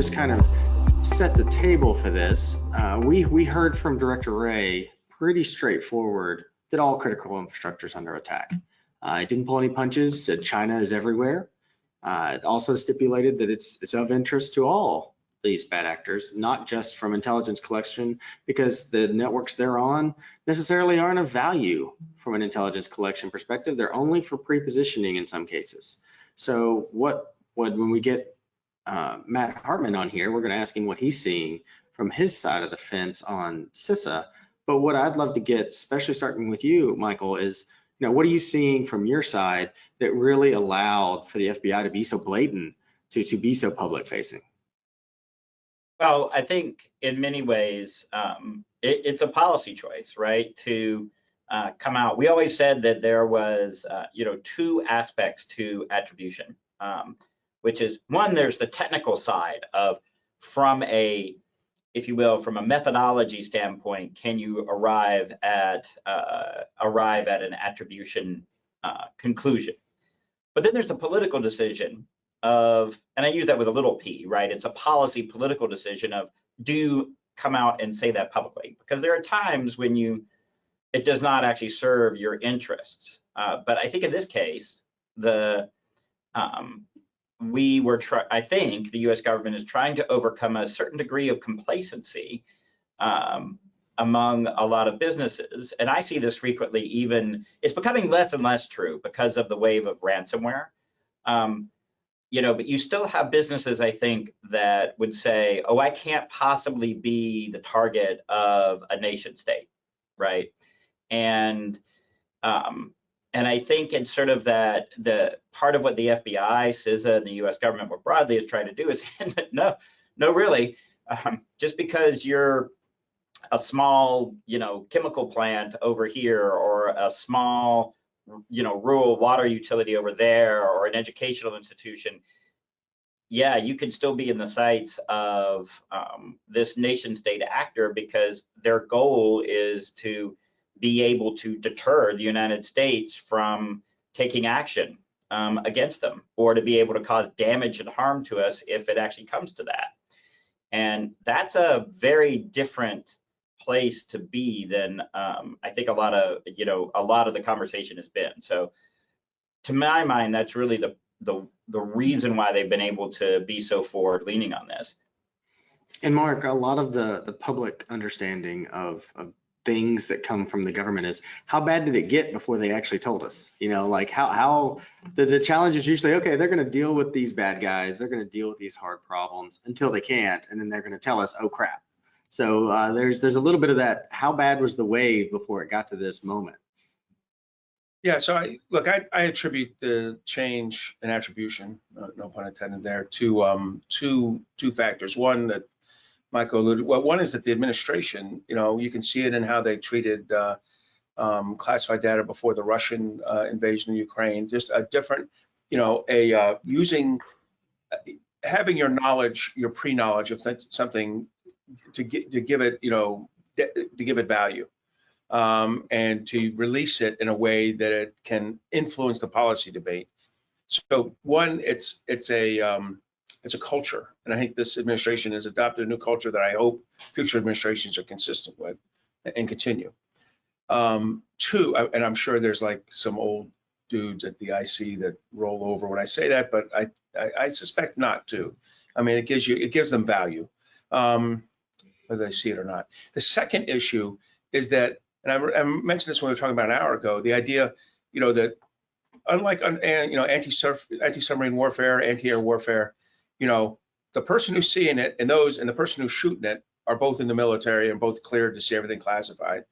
just kind of set the table for this, we heard from Director Ray pretty straightforward that all critical infrastructure is under attack. It didn't pull any punches, said China is everywhere. It also stipulated that it's of interest to all these bad actors, not just from intelligence collection, because the networks they're on necessarily aren't of value from an intelligence collection perspective. They're only for pre-positioning in some cases. So when we get Matt Hartman on here, we're going to ask him what he's seeing from his side of the fence on CISA. But what I'd love to get, especially starting with you, Michael, is what are you seeing from your side that really allowed for the FBI to be so blatant, to be so public facing? Well, I think in many ways, it's a policy choice, right? To come out. We always said that there was, two aspects to attribution, which is one, there's the technical side of from a, if you will, from a methodology standpoint, can you arrive at an attribution conclusion? But then there's the political decision of, and I use that with a little p, right? It's a policy political decision of, do you come out and say that publicly? Because there are times when it does not actually serve your interests. But I think in this case, I think the U.S. government is trying to overcome a certain degree of complacency among a lot of businesses. And I see this frequently, it's becoming less and less true because of the wave of ransomware. But you still have businesses, I think, that would say, oh, I can't possibly be the target of a nation state, right? And I think it's sort of that the part of what the FBI, CISA, and the U.S. government more broadly is trying to do is no, really, just because you're a small, chemical plant over here, or a small, rural water utility over there, or an educational institution, yeah, you can still be in the sights of this nation state actor, because their goal is to be able to deter the United States from taking action against them, or to be able to cause damage and harm to us if it actually comes to that. And that's a very different place to be than I think a lot of the conversation has been. So to my mind, that's really the reason why they've been able to be so forward leaning on this. And Mark, a lot of the public understanding of things that come from the government is, how bad did it get before they actually told us? Like how the challenge is usually, okay, they're going to deal with these bad guys, they're going to deal with these hard problems until they can't, and then they're going to tell us, oh crap. So there's a little bit of that. How bad was the wave before it got to this moment? Yeah, so I attribute the change in attribution, no pun intended there, to two factors. One that Michael alluded. Well, one is that the administration, you can see it in how they treated classified data before the Russian invasion of Ukraine. Just a different, having your knowledge, your pre-knowledge of something to give it value, and to release it in a way that it can influence the policy debate. So one, it's a culture, and I think this administration has adopted a new culture that I hope future administrations are consistent with and continue. Two, and I'm sure there's like some old dudes at the IC that roll over when I say that, but I suspect not to. I mean, it gives them value, whether they see it or not. The second issue is that, and I mentioned this when we were talking about an hour ago, the idea, that unlike anti-submarine warfare, anti-air warfare, the person who's seeing it and the person who's shooting it are both in the military and both cleared to see everything classified.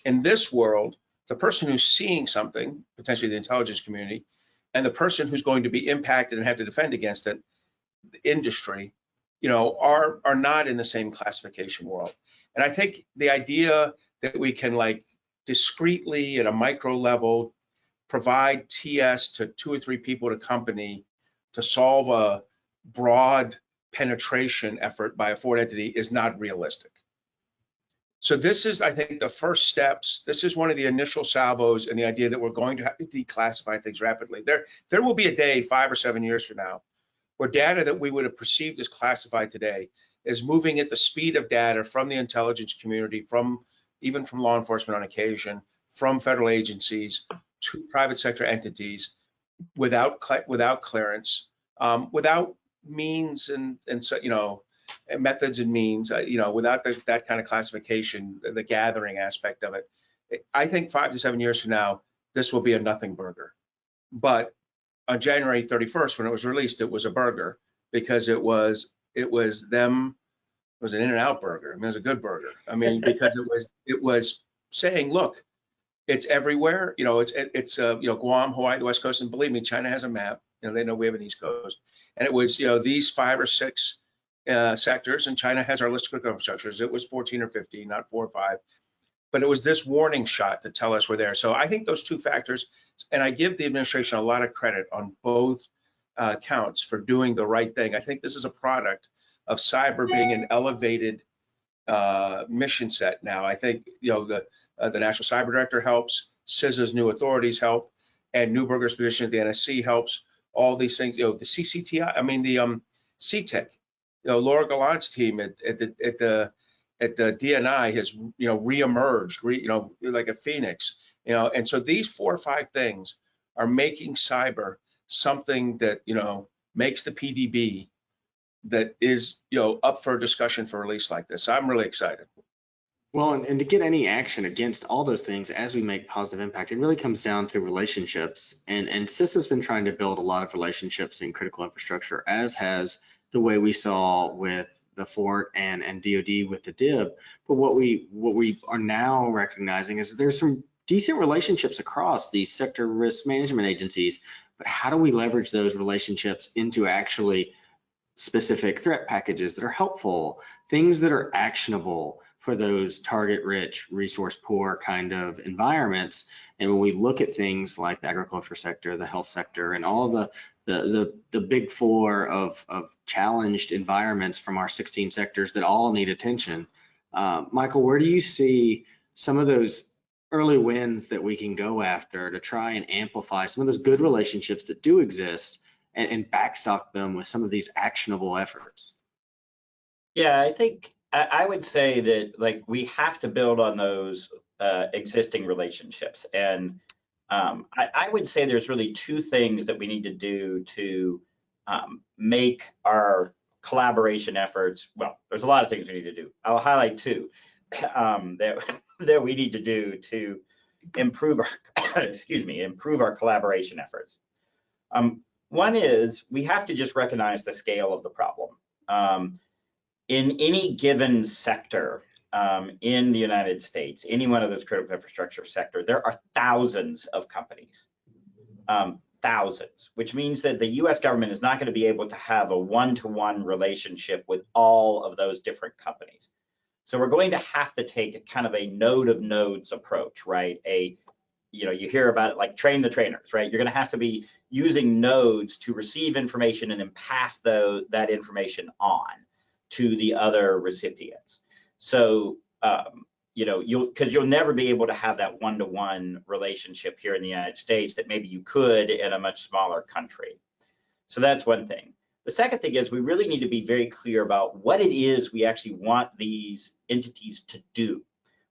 In this world, the person who's seeing something, potentially the intelligence community, and the person who's going to be impacted and have to defend against it, the industry, are not in the same classification world. And I think the idea that we can discreetly at a micro level provide TS to 2 or 3 people at a company to solve a broad penetration effort by a foreign entity is not realistic. So this is, I think, the first steps. This is one of the initial salvos in the idea that we're going to have to declassify things rapidly. There will be a day 5 or 7 years from now or data that we would have perceived as classified today is moving at the speed of data from the intelligence community, even from law enforcement on occasion, from federal agencies to private sector entities without clearance, without means and so, and methods and means, without that kind of classification, the gathering aspect of it. I think 5 to 7 years from now, this will be a nothing burger. But on January 31st, when it was released, it was a burger because it was an In-N-Out burger. I mean, it was a good burger. I mean, because it was saying, look, it's everywhere. It's Guam, Hawaii, the West Coast, and believe me, China has a map. They know we have an East Coast, and it was these 5 or 6 sectors, and China has our list of critical infrastructures. It was 14 or 15, not 4 or 5. But it was this warning shot to tell us we're there. So I think those 2 factors, and I give the administration a lot of credit on both counts for doing the right thing. I think this is a product of cyber being an elevated mission set now. I think the National Cyber Director helps, CISA's new authorities help, and Newberger's position at the NSC helps. All these things, the CCTI, I mean the CTIC, Laura Gallant's team at the DNI has reemerged, like a phoenix, and so these 4 or 5 things are making cyber something that makes the PDB that is up for discussion for release like this. I'm really excited. Well, and to get any action against all those things as we make positive impact, it really comes down to relationships. And CISA has been trying to build a lot of relationships in critical infrastructure, as has the way we saw with the Fort and DoD with the DIB. But what we are now recognizing is there's some decent relationships across these sector risk management agencies. But how do we leverage those relationships into actually specific threat packages that are helpful, things that are actionable for those target-rich, resource-poor kind of environments? And when we look at things like the agriculture sector, the health sector, and all of the big 4 of challenged environments from our 16 sectors that all need attention, Michael, where do you see some of those early wins that we can go after to try and amplify some of those good relationships that do exist and backstop them with some of these actionable efforts? Yeah, I think I would say that we have to build on those existing relationships. And I would say there's really 2 things that we need to do to make our collaboration efforts. Well, there's a lot of things we need to do. I'll highlight 2 that we need to do to improve our improve our collaboration efforts. One is we have to just recognize the scale of the problem. In any given sector in the United States, any one of those critical infrastructure sector, there are thousands of companies, thousands, which means that the US government is not going to be able to have a one-to-one relationship with all of those different companies. So we're going to have to take kind of a node of nodes approach, right? You hear about it like train the trainers, right? You're going to have to be using nodes to receive information and then pass that information on to the other recipients. So, you'll never be able to have that one-to-one relationship here in the United States that maybe you could in a much smaller country. So that's one thing. The second thing is we really need to be very clear about what it is we actually want these entities to do,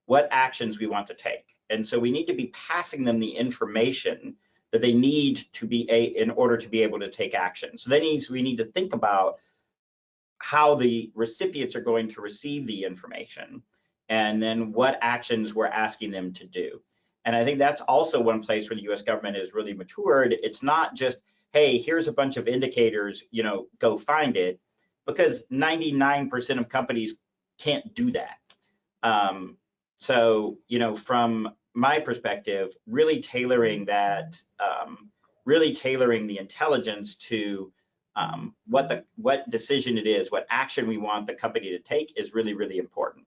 what actions we want to take. And so we need to be passing them the information that they need to be in order to be able to take action. So that means we need to think about how the recipients are going to receive the information, and then what actions we're asking them to do. And I think that's also one place where the US government is really matured. It's not just, hey, here's a bunch of indicators, go find it, because 99% of companies can't do that. So, from my perspective, really tailoring that, really tailoring the intelligence to what decision it is, what action we want the company to take is really, really important.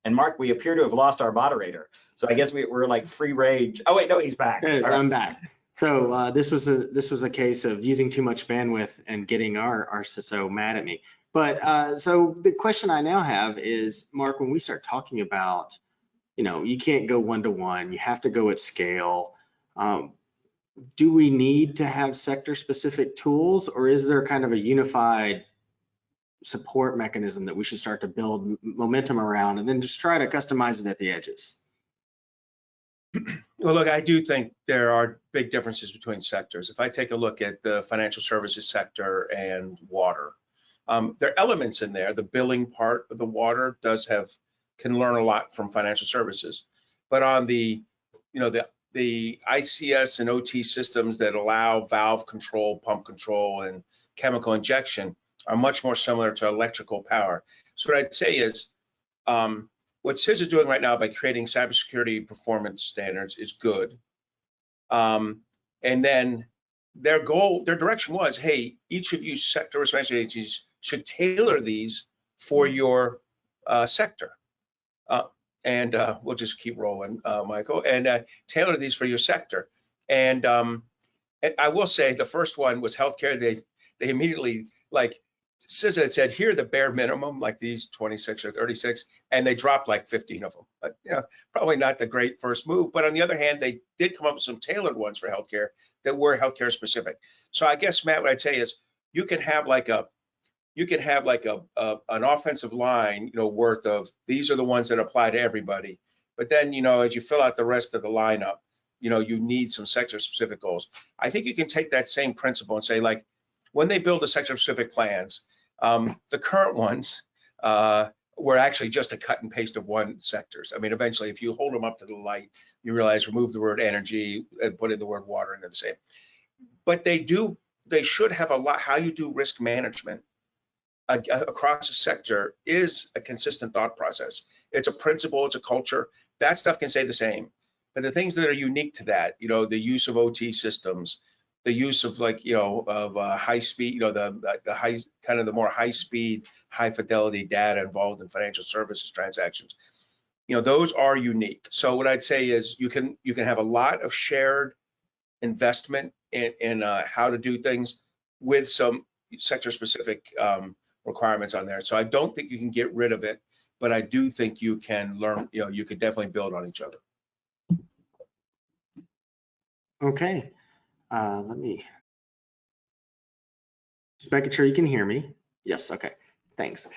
And Mark, we appear to have lost our moderator. So I guess we're like free range. Oh wait, no, he's back. Yes, I'm back. So this was a case of using too much bandwidth and getting our CISO mad at me. But so the question I now have is, Mark, when we start talking about, you can't go one-to-one, you have to go at scale. do we need to have sector-specific tools, or is there kind of a unified support mechanism that we should start to build momentum around and then just try to customize it at the edges? Well, look, I do think there are big differences between sectors. If I take a look at the financial services sector and water, there are elements in there. The billing part of the water can learn a lot from financial services, but on the ICS and OT systems that allow valve control, pump control, and chemical injection are much more similar to electrical power. So what I'd say is, what CISA is doing right now by creating cybersecurity performance standards is good. And then their direction was, hey, each of you sector responsibility agencies should tailor these for your sector. And we'll just keep rolling, Michael, and tailor these for your sector. And I will say the first one was healthcare. They immediately, like, CISA had said, here are the bare minimum, like these 26 or 36, and they dropped like 15 of them. But, probably not the great first move. But on the other hand, they did come up with some tailored ones for healthcare that were healthcare specific. So I guess, Matt, what I'd say is you can have like an offensive line, worth of these are the ones that apply to everybody. But then, as you fill out the rest of the lineup, you need some sector specific goals. I think you can take that same principle and say, like, when they build the sector specific plans, the current ones were actually just a cut and paste of one sectors. I mean, eventually, if you hold them up to the light, you realize remove the word energy and put in the word water, and they're the same. But they should have a lot. How you do risk management across a sector is a consistent thought process. It's a principle, it's a culture. That stuff can stay the same. But the things that are unique to that, the use of OT systems, the use of high speed, the more high speed, high fidelity data involved in financial services transactions, those are unique. So what I'd say is you can have a lot of shared investment in how to do things with some sector specific requirements on there. So I don't think you can get rid of it, but I do think you can learn, you could definitely build on each other. Okay. Let me just making sure you can hear me. Yes, okay, thanks.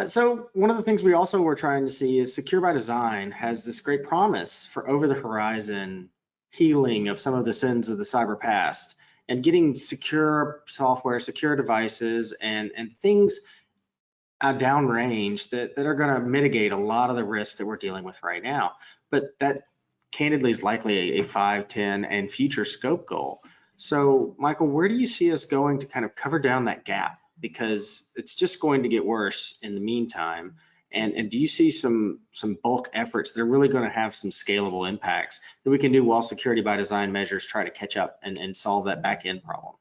So one of the things we also were trying to see is Secure by Design has this great promise for over the horizon healing of some of the sins of the cyber past and getting secure software, secure devices, and things downrange that are going to mitigate a lot of the risks that we're dealing with right now. But that candidly is likely a 5, 10, and future scope goal. So, Michael, where do you see us going to kind of cover down that gap? Because it's just going to get worse in the meantime. And do you see some bulk efforts that are really going to have some scalable impacts that we can do while security by design measures try to catch up and solve that back end problem?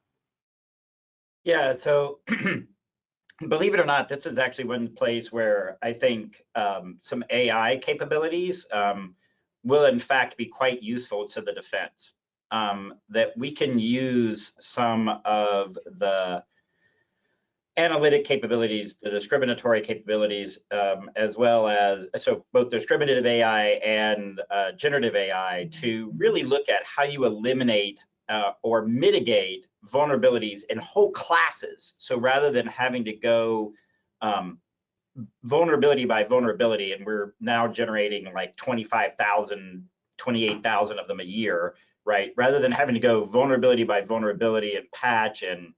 Yeah, so believe it or not, this is actually one place where I think some AI capabilities will in fact be quite useful to the defense. That we can use some of the analytic capabilities, the discriminatory capabilities, as well as, so both discriminative AI and generative AI, to really look at how you eliminate or mitigate vulnerabilities in whole classes. So rather than having to go vulnerability by vulnerability, and we're now generating like 25,000, 28,000 of them a year, right? Rather than having to go vulnerability by vulnerability and patch and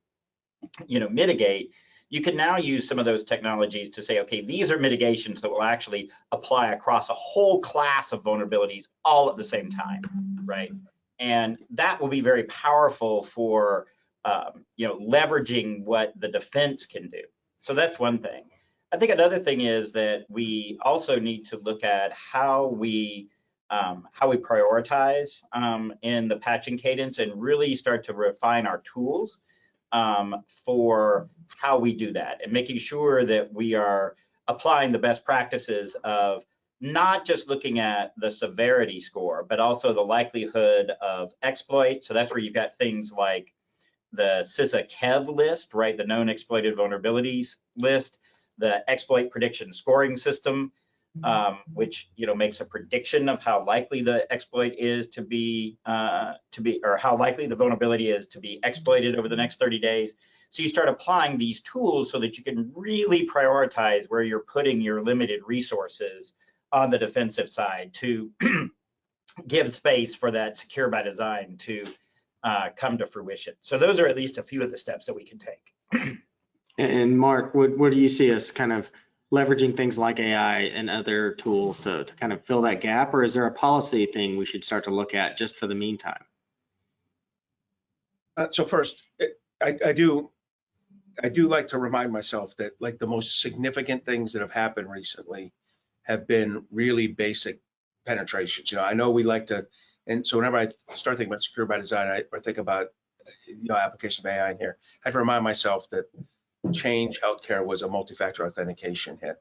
mitigate, you can now use some of those technologies to say, okay, these are mitigations that will actually apply across a whole class of vulnerabilities all at the same time, right? And that will be very powerful for leveraging what the defense can do. So that's one thing. I think another thing is that we also need to look at how we prioritize in the patching cadence and really start to refine our tools for how we do that, and making sure that we are applying the best practices of not just looking at the severity score, but also the likelihood of exploit. So that's where you've got things like the CISA KEV list, right? The known exploited vulnerabilities list, the exploit prediction scoring system, which makes a prediction of how likely the exploit is to be, or how likely the vulnerability is to be exploited over the next 30 days. So you start applying these tools so that you can really prioritize where you're putting your limited resources on the defensive side to give space for that secure by design to come to fruition. So those are at least a few of the steps that we can take. And Mark, what do you see as kind of leveraging things like AI and other tools to kind of fill that gap, or is there a policy thing we should start to look at just for the meantime? So first, I do like to remind myself that like the most significant things that have happened recently have been really basic penetrations. I know we like to, and so whenever I start thinking about secure by design, I think about application of AI in here. I have to remind myself that Change Healthcare was a multi-factor authentication hit.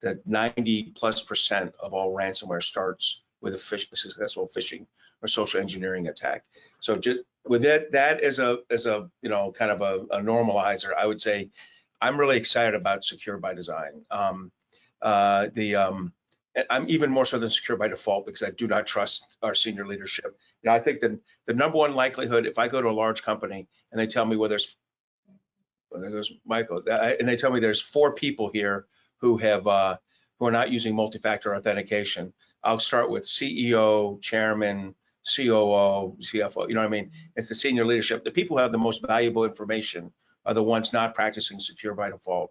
That 90+% of all ransomware starts with a successful phishing or social engineering attack. So just with that as a kind of a normalizer, I would say I'm really excited about secure by design. I'm even more so than secure by default because I do not trust our senior leadership. I think that the number one likelihood, if I go to a large company and they tell me there goes Michael, and they tell me there's 4 people here who are not using multi-factor authentication, I'll start with CEO, chairman, COO, CFO. You know what I mean? It's the senior leadership. The people who have the most valuable information are the ones not practicing secure by default.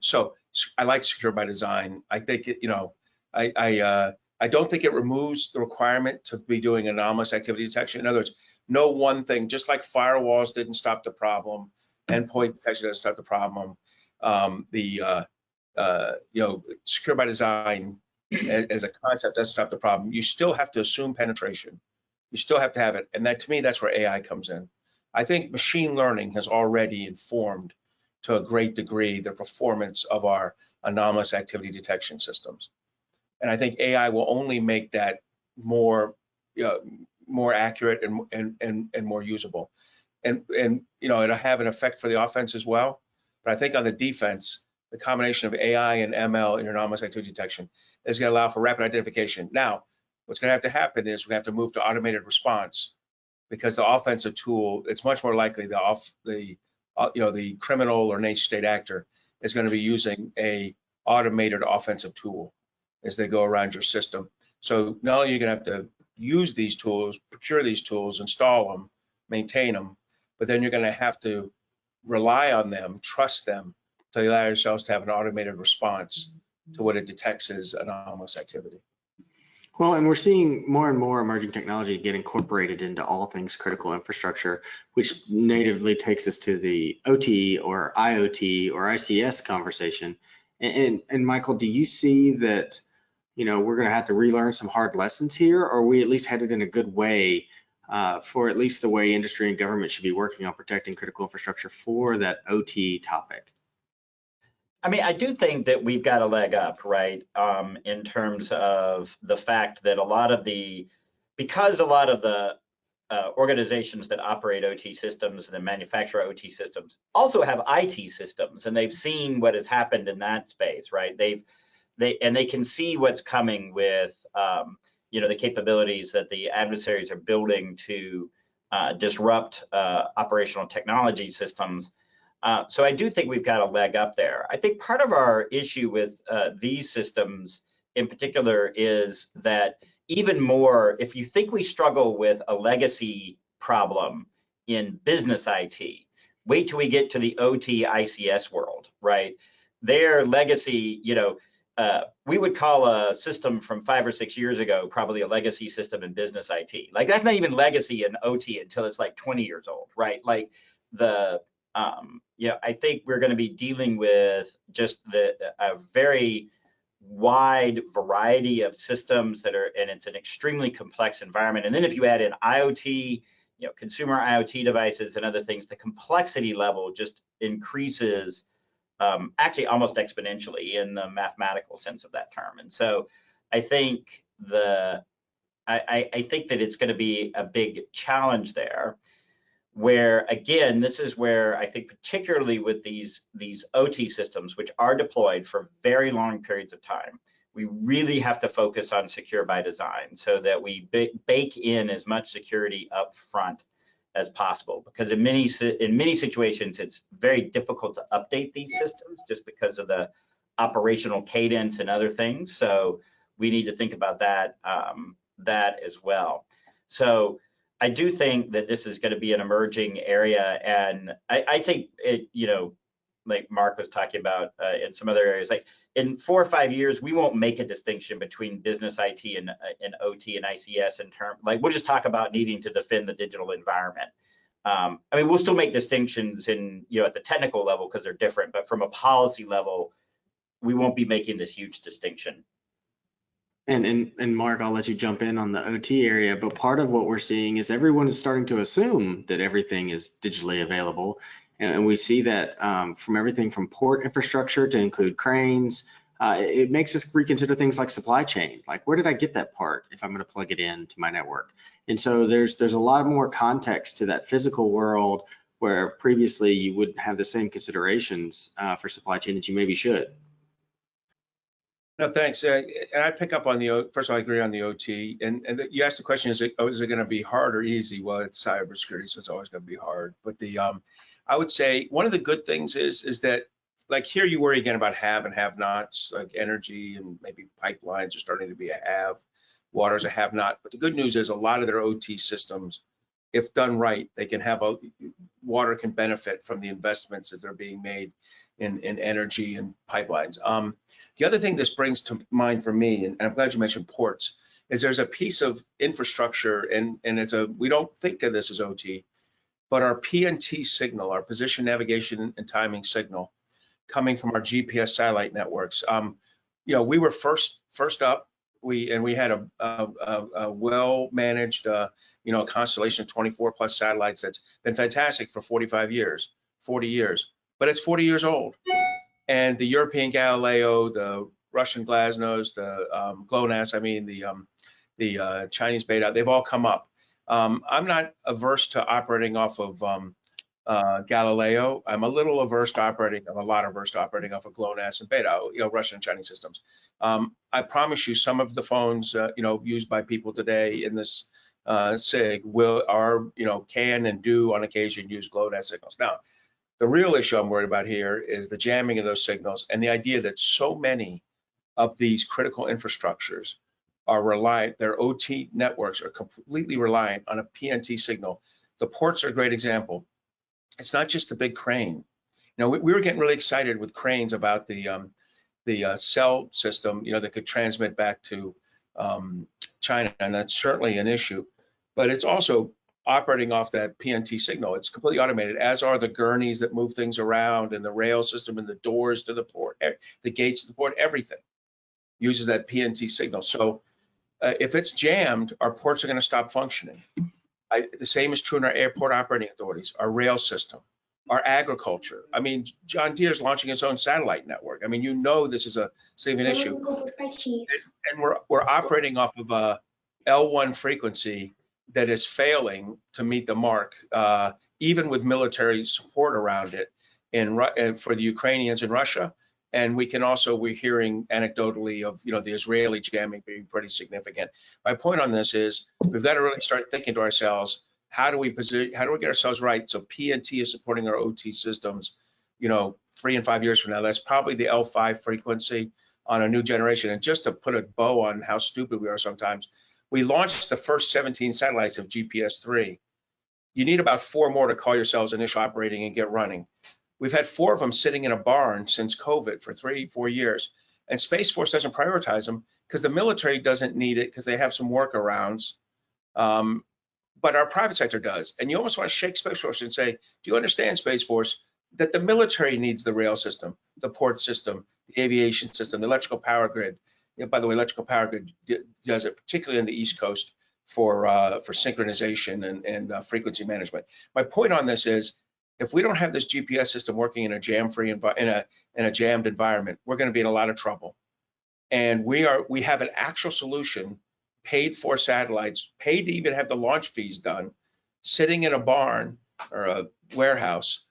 So I like secure by design. I think I don't think it removes the requirement to be doing anomalous activity detection. In other words, no one thing, just like firewalls didn't stop the problem, endpoint detection doesn't stop the problem. Secure by design as a concept doesn't stop the problem. You still have to assume penetration. You still have to have it. And that, to me, that's where AI comes in. I think machine learning has already informed to a great degree the performance of our anomalous activity detection systems. And I think AI will only make that more accurate and more usable. And it'll have an effect for the offense as well. But I think on the defense, the combination of AI and ML in your anomalous activity detection is going to allow for rapid identification. Now, what's going to have to happen is we have to move to automated response, because the offensive tool, it's much more likely the criminal or nation state actor is going to be using a automated offensive tool as they go around your system. So not only are you going to have to use these tools, procure these tools, install them, maintain them, but then you're going to have to rely on them, trust them, to allow yourselves to have an automated response to what it detects as anomalous activity. Well, and we're seeing more and more emerging technology get incorporated into all things critical infrastructure, which natively takes us to the OT or IoT or ICS conversation. And Michael, do you see that, we're going to have to relearn some hard lessons here, or are we at least headed in a good way for at least the way industry and government should be working on protecting critical infrastructure for that OT topic? I mean, I do think that we've got a leg up, right, in terms of the fact that because a lot of the organizations that operate OT systems and manufacture OT systems also have IT systems, and they've seen what has happened in that space, right? They can see what's coming with the capabilities that the adversaries are building to disrupt operational technology systems. So I do think we've got a leg up there. I think part of our issue with these systems in particular is that even more, if you think we struggle with a legacy problem in business IT, wait till we get to the OT ICS world, right? Their legacy, we would call a system from 5 or 6 years ago probably a legacy system in business IT. Like, that's not even legacy in OT until it's like 20 years old, right? Like I think we're going to be dealing with just a very wide variety of systems and it's an extremely complex environment. And then if you add in IoT, consumer IoT devices and other things, the complexity level just increases actually almost exponentially in the mathematical sense of that term. And so I think I think that it's going to be a big challenge there, where again, this is where I think particularly with these OT systems, which are deployed for very long periods of time, we really have to focus on secure by design so that we bake in as much security up front as possible, because in many situations it's very difficult to update these systems just because of the operational cadence and other things. So we need to think about that that as well. So I do think that this is going to be an emerging area, and I think it, you know, like Mark was talking about in some other areas, like in 4 or 5 years, we won't make a distinction between business IT and OT and ICS in terms, like we'll just talk about needing to defend the digital environment. I mean, we'll still make distinctions in, you know, at the technical level because they're different, but from a policy level, we won't be making this huge distinction. And Mark, I'll let you jump in on the OT area, but part of what we're seeing is everyone is starting to assume that everything is digitally available. And we see that from everything from port infrastructure to include cranes. It makes us reconsider things like supply chain. Like, where did I get that part if I'm going to plug it into my network? And so there's a lot more context to that physical world where previously you wouldn't have the same considerations for supply chain that you maybe should. No, thanks. And I pick up on the, first of all, I agree on the OT. And you asked the question, is it going to be hard or easy? Well, it's cybersecurity, so it's always going to be hard. But I would say one of the good things is that, like here you worry again about have and have nots, like energy and maybe pipelines are starting to be a have, water's a have not. But the good news is a lot of their OT systems, if done right, they can have water can benefit from the investments that they're being made in energy and pipelines. The other thing this brings to mind for me, and I'm glad you mentioned ports, is there's a piece of infrastructure, and we don't think of this as OT, but our PNT signal, our position, navigation, and timing signal, coming from our GPS satellite networks. You know, we were first up. We had a well-managed, you know, constellation of 24 plus satellites that's been fantastic for 40 years, but it's 40 years old. And the European Galileo, the Russian Glasnost, the GLONASS, I mean the Chinese Beta, they've all come up. I'm not averse to operating off of Galileo. I'm a lot averse to operating off of GLONASS and Beta, you know, Russian and Chinese systems. I promise you, some of the phones, you know, used by people today in this SIG can and do on occasion use GLONASS signals. Now, the real issue I'm worried about here is the jamming of those signals and the idea that so many of these critical infrastructures are reliant, their OT networks are completely reliant on a PNT signal. The ports are a great example. It's not just the big crane. You know, we were getting really excited with cranes about the cell system, you know, that could transmit back to China, and that's certainly an issue. But it's also operating off that PNT signal. It's completely automated, as are the gurneys that move things around, and the rail system, and the doors to the port, the gates to the port, everything uses that PNT signal. So if it's jammed, our ports are going to stop functioning. The same is true in our airport operating authorities, our rail system, our agriculture. I mean, John Deere's launching its own satellite network. I mean, you know, this is a significant issue. And we're operating off of a L1 frequency that is failing to meet the mark, even with military support around it for the Ukrainians in Russia. And we're hearing anecdotally of, you know, the Israeli jamming being pretty significant. My point on this is we've got to really start thinking to ourselves, how do we get ourselves right so PNT is supporting our OT systems, you know, 3 and 5 years from now? That's probably the L5 frequency on a new generation. And just to put a bow on how stupid we are sometimes, we launched the first 17 satellites of GPS-3. You need about 4 more to call yourselves initial operating and get running. We've had 4 of them sitting in a barn since COVID for 3-4 years. And Space Force doesn't prioritize them because the military doesn't need it because they have some workarounds. But our private sector does. And you almost want to shake Space Force and say, do you understand, Space Force, that the military needs the rail system, the port system, the aviation system, the electrical power grid? By the way, electrical power grid does it, particularly in the East Coast, for synchronization and frequency management. My point on this is, if we don't have this GPS system working in a jam-free in a jammed environment, we're going to be in a lot of trouble. And we have an actual solution, paid for satellites, paid to even have the launch fees done, sitting in a barn or a warehouse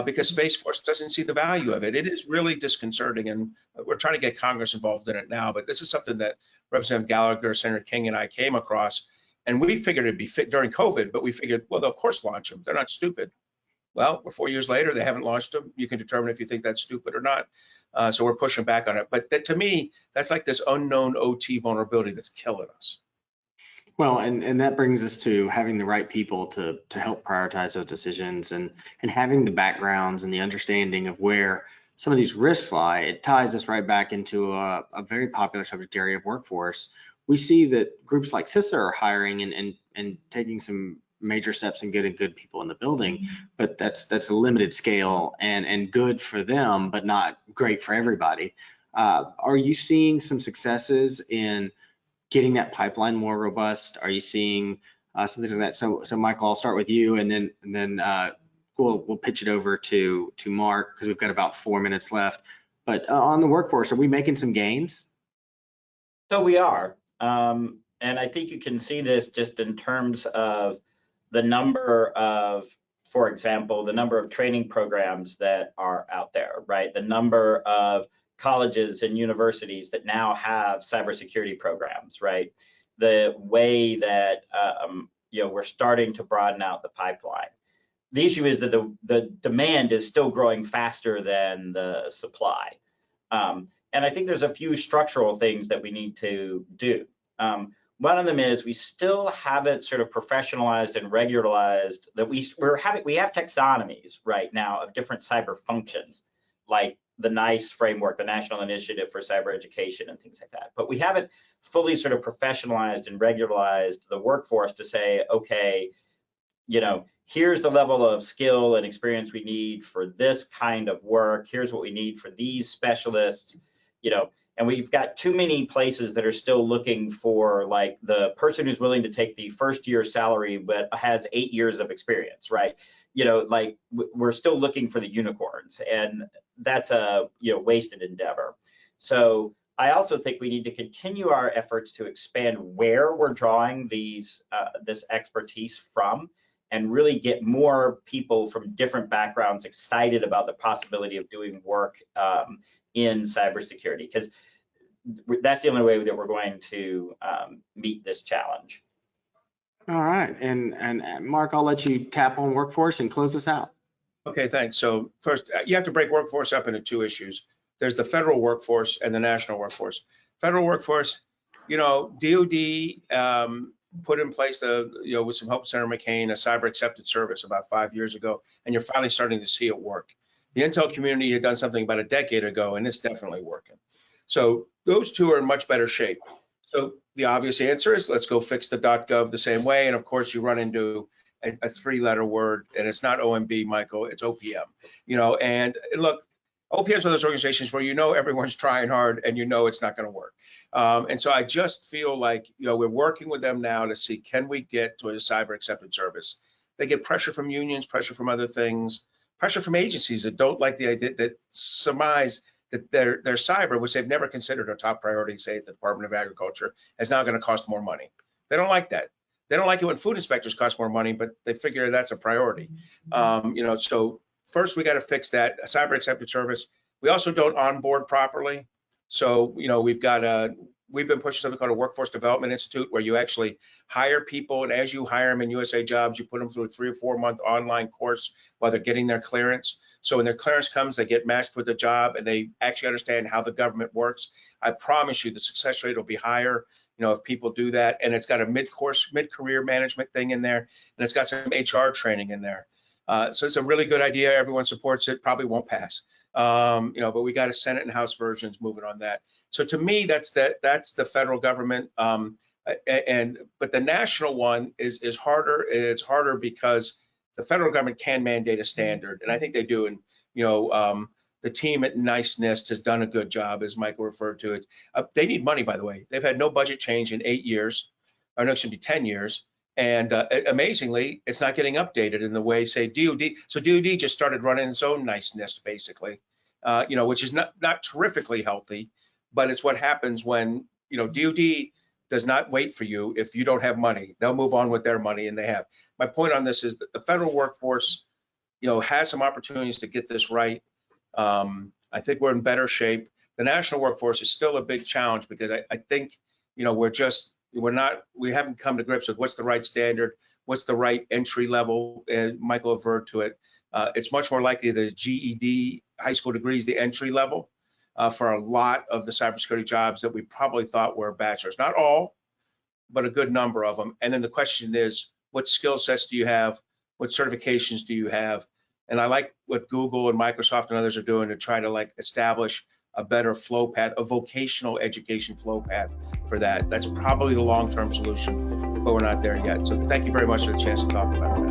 because Space Force doesn't see the value of it. It is really disconcerting, and we're trying to get Congress involved in it now. But this is something that Representative Gallagher, Senator King, and I came across, and we figured it'd be fit during COVID. But we figured, well, they'll of course launch them. They're not stupid. Well, we're 4 years later, they haven't launched them. You can determine if you think that's stupid or not. So we're pushing back on it. But that, to me, that's like this unknown OT vulnerability that's killing us. Well, and that brings us to having the right people to help prioritize those decisions, and having the backgrounds and the understanding of where some of these risks lie. It ties us right back into a very popular subject area of workforce. We see that groups like CISA are hiring and taking some major steps in getting good people in the building, but that's a limited scale and good for them, but not great for everybody. Are you seeing some successes in getting that pipeline more robust? Are you seeing some things like that? So Michael, I'll start with you, and then we'll pitch it over to Mark, because we've got about 4 minutes left. But on the workforce, are we making some gains? So we are, and I think you can see this just in terms of the number of, for example, the number of training programs that are out there, right? The number of colleges and universities that now have cybersecurity programs, right? The way that we're starting to broaden out the pipeline. The issue is that the demand is still growing faster than the supply, and I think there's a few structural things that we need to do. One of them is we still haven't sort of professionalized and regularized that we have taxonomies right now of different cyber functions, like the NICE framework, the National Initiative for Cyber Education, and things like that. But we haven't fully sort of professionalized and regularized the workforce to say, okay, here's the level of skill and experience we need for this kind of work. Here's what we need for these specialists, and we've got too many places that are still looking for like the person who's willing to take the first year salary but has 8 years of experience, right? Like we're still looking for the unicorns, and that's a wasted endeavor. So I also think we need to continue our efforts to expand where we're drawing these this expertise from, and really get more people from different backgrounds excited about the possibility of doing work in cybersecurity, because that's the only way that we're going to meet this challenge. All right, and Mark, I'll let you tap on workforce and close us out. Okay, thanks. So first, you have to break workforce up into two issues. There's the federal workforce and the national workforce. Federal workforce, DOD put in place with some help of Senator McCain, a cyber accepted service about 5 years ago, and you're finally starting to see it work. The intel community had done something about a decade ago, and it's definitely working. So those two are in much better shape. So the obvious answer is let's go fix the .gov the same way. And of course, you run into a three-letter word, and it's not OMB, Michael, it's OPM. And look, OPM is one of those organizations where everyone's trying hard and it's not going to work. And so I just feel like we're working with them now to see, can we get to a cyber accepted service? They get pressure from unions, pressure from other things, pressure from agencies that don't like the idea, that surmise that their cyber, which they've never considered a top priority, say at the Department of Agriculture, is now going to cost more money. They don't like that. They don't like it when food inspectors cost more money, but they figure that's a priority. So first we got to fix that, a cyber accepted service. We also don't onboard properly. So, we've been pushing something called a Workforce Development Institute, where you actually hire people, and as you hire them in USA Jobs, you put them through a 3 or 4 month online course while they're getting their clearance. So when their clearance comes, they get matched with the job, and they actually understand how the government works. I promise you the success rate will be higher, if people do that. And it's got a mid-career management thing in there, and it's got some HR training in there. So it's a really good idea. Everyone supports it. Probably won't pass, but we got a Senate and House versions moving on that. So to me, that's the federal government. But the national one is harder. And it's harder because the federal government can mandate a standard, and I think they do. And the team at NICE NIST has done a good job, as Michael referred to it. They need money, by the way. They've had no budget change in 8 years, or no, it should be 10 years. And amazingly, it's not getting updated in the way, say, DOD. So DOD just started running its own NICE NIST, basically, which is not terrifically healthy, but it's what happens when, DOD does not wait for you if you don't have money. They'll move on with their money, and they have. My point on this is that the federal workforce, has some opportunities to get this right. I think we're in better shape. The national workforce is still a big challenge because I think, we haven't come to grips with what's the right standard, what's the right entry level, and Michael averred to it. It's much more likely that GED, high school degree, is the entry level for a lot of the cybersecurity jobs that we probably thought were bachelors. Not all, but a good number of them. And then the question is, what skill sets do you have? What certifications do you have? And I like what Google and Microsoft and others are doing to try to establish a better flow path, a vocational education flow path for that. That's probably the long-term solution, but we're not there yet. So thank you very much for the chance to talk about it.